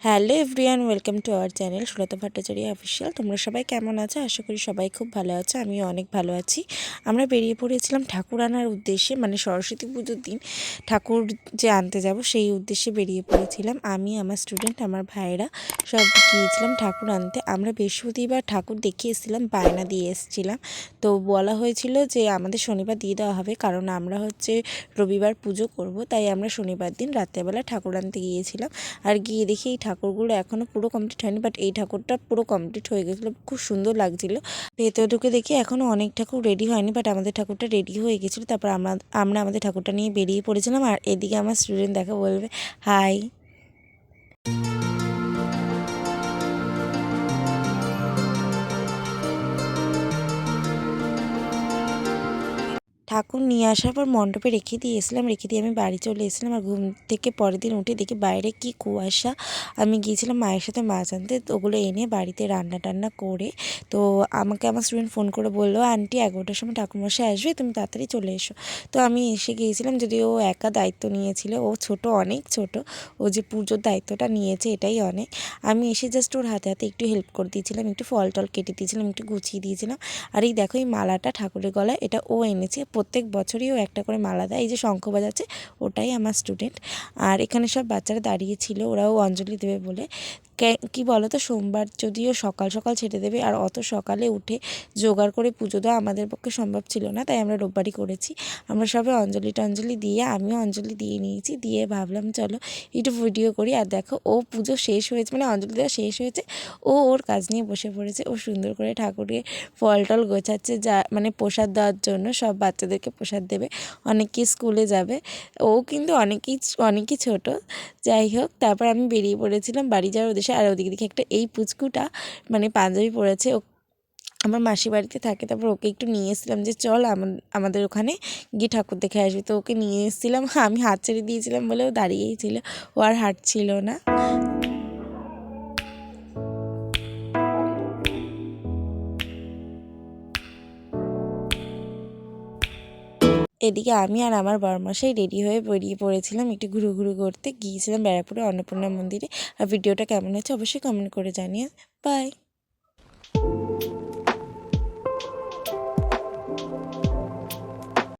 Hello everyone, welcome to our channel Sulata Bhattacharya official. তোমরা সবাই কেমন আছো? আশা করি সবাই খুব ভালো আছো, আমিও অনেক ভালো আছি। আমরা বেরিয়ে পড়েছিলাম ঠাকুর আনার উদ্দেশ্যে, মানে সরস্বতী পুজোর দিন ঠাকুর যে আনতে যাব সেই উদ্দেশ্যে বেরিয়ে পড়েছিলাম। আমি, আমার স্টুডেন্ট, আমার ভাইয়েরা সব গিয়েছিলাম ঠাকুর আনতে। আমরা বৃহস্পতিবার ঠাকুর দেখে এসেছিলাম, বায়না দিয়ে এসেছিলাম। তো বলা হয়েছিল যে আমাদের শনিবার দিয়ে দেওয়া হবে, কারণ আমরা রবিবার পুজো করব, তাই আমরা শনিবার দিন রাত্রেবেলা ঠাকুর আনতে গিয়েছিলাম। আর গিয়ে দেখি এই ঠাকুরগুলো এখনও পুরো কমপ্লিট হয়নি, বাট এই ঠাকুরটা পুরো কমপ্লিট হয়ে গেছিলো, খুব সুন্দর লাগছিলো। ভেতরে ঢুকে দেখি এখনও অনেক ঠাকুর রেডি হয়নি, বাট আমাদের ঠাকুরটা রেডি হয়ে গেছিলো। তারপর আমরা আমাদের ঠাকুরটা নিয়ে বেরিয়ে পড়েছিলাম। আর এদিকে আমার স্টুডেন্ট দেখা বলবে হাই। ঠাকুর নিয়ে আসার পর মণ্ডপে রেখে দিয়ে আমি বাড়ি চলে এসেছিলাম। আর ঘুম থেকে পরের দিন উঠে দেখি বাইরে কি কুয়াশা। আমি গিয়েছিলাম মায়ের সাথে মাছ আনতে, ওগুলো এনে বাড়িতে রান্না টান্না করে, তো আমাকে আমার স্টুডেন্ট ফোন করে বললো, আন্টি 11টার সময় ঠাকুরমশাই আসবে, তুমি তাড়াতাড়ি চলে এসো। তো আমি এসে গিয়েছিলাম, যদি ও একা দায়িত্ব নিয়েছিল, ও ছোট, অনেক ছোট, ও যে পুজোর দায়িত্বটা নিয়েছে এটাই অনেক। আমি এসে জাস্ট ওর হাতে হাতে একটু হেল্প করে দিয়েছিলাম, একটু ফল টল কেটে দিয়েছিলাম, একটু গুছিয়ে দিয়েছিলাম। আর এই দেখো এই মালাটা ঠাকুরের গলায়, এটা ও এনেছে। প্রত্যেক বছরই ও একটা করে মালা দেয়। এই যে শঙ্খ বাজাচ্ছে ওটাই আমার স্টুডেন্ট। আর এখানে সব বাচ্চারা দাঁড়িয়ে ছিল, ওরাও অঞ্জলি দেবে বলে। কি বলো তো, সোমবার যদিও সকাল সকাল ছেড়ে দেবে, আর অত সকালে উঠে জোগাড় করে পুজো দেওয়া আমাদের পক্ষে সম্ভব ছিল না, তাই আমরা রোববারই করেছি। আমরা সবাই অঞ্জলি দিয়ে, আমিও অঞ্জলি দিয়ে নিয়েছি, দিয়ে ভাবলাম চলো একটু ভিডিও করি। আর দেখো ও পুজো শেষ হয়েছে, মানে অঞ্জলি দেওয়া শেষ হয়েছে, ও ওর কাজ নিয়ে বসে পড়েছে। ও সুন্দর করে ঠাকুরের ফল টল গোছাচ্ছে, যা মানে প্রসাদ দেওয়ার জন্য, সব বাচ্চাদেরকে প্রসাদ দেবে, অনেকে স্কুলে যাবে। ও কিন্তু অনেকই ছোট, যাই হোক। তারপর আমি বেরিয়ে পড়েছিলাম বাড়ি যাওয়ার উদ্দেশ্যে। আর ওদিকে দেখি একটা এই পুচকুটা মানে পাঞ্জাবি পরেছে, ও আমার মাসির বাড়িতে থাকে। তারপর ওকে একটু নিয়ে এসেছিলাম যে চল আমাদের ওখানে গিয়ে ঠাকুর দেখে আসবি। তো ওকে নিয়ে এসেছিলাম, আমি হাত ছেড়ে দিয়েছিলাম বলে ও দাঁড়িয়েই ছিল, ও আর হাঁটছিল না। এদিকে আমি আর আমার বরমশাই রেডি হয়ে বেরিয়ে পড়েছিলাম, একটু ঘুরু করতে গিয়েছিলাম ব্যারাকপুরে অন্নপূর্ণা মন্দিরে। আর ভিডিওটা কেমন হয়েছে অবশ্যই কমেন্ট করে জানিয়ে। বাই।